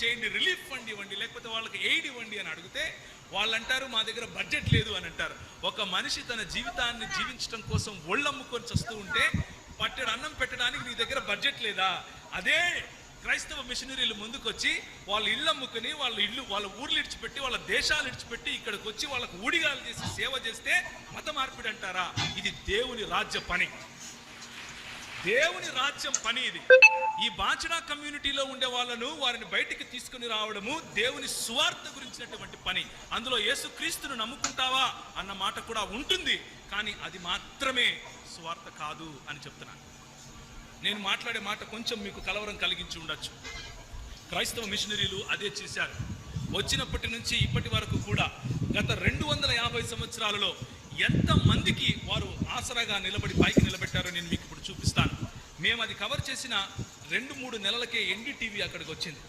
చేయండి, relief fund ఇవ్వండి, లేకపోతే వాళ్ళకి ఎయిడ్ ఇవ్వండి అని అడిగితే వాళ్ళు అంటారు మా దగ్గర బడ్జెట్ లేదు అని అంటారు. ఒక మనిషి తన జీవితాన్ని జీవించడం కోసం ఒళ్ళమ్ముకొని చస్తూ ఉంటే పట్టెడు అన్నం పెట్టడానికి నీ దగ్గర బడ్జెట్ లేదా? అదే క్రైస్తవ మిషనరీలు ముందుకొచ్చి వాళ్ళ ఇళ్ళు అమ్ముకుని వాళ్ళ ఊర్లు ఇడిచిపెట్టి వాళ్ళ దేశాలు ఇడిచిపెట్టి ఇక్కడికి వచ్చి వాళ్ళకు ఊడిగాలు చేసి సేవ చేస్తే మత మార్పిడి అంటారా? ఇది దేవుని రాజ్య పని, దేవుని రాజ్యం పని ఇది. ఈ బాంచడా కమ్యూనిటీలో ఉండే వాళ్ళను వారిని బయటికి తీసుకుని రావడము దేవుని సువార్త గురించినటువంటి పని. అందులో యేసుక్రీస్తును నమ్ముకుంటావా అన్న మాట కూడా ఉంటుంది, కానీ అది మాత్రమే సువార్త కాదు అని చెప్తున్నాను. నేను మాట్లాడే మాట కొంచెం మీకు కలవరం కలిగించి ఉండొచ్చు. క్రైస్తవ మిషనరీలు అదే చేశారు. వచ్చినప్పటి నుంచి ఇప్పటి వరకు కూడా గత 250 సంవత్సరాలలో ఎంతమందికి వారు ఆసరాగా నిలబడి పైకి నిలబెట్టారో నేను మీకు ఇప్పుడు చూపిస్తాను. మేము అది కవర్ చేసిన 2-3 నెలలకే ఎన్డీటీవీ అక్కడికి వచ్చింది.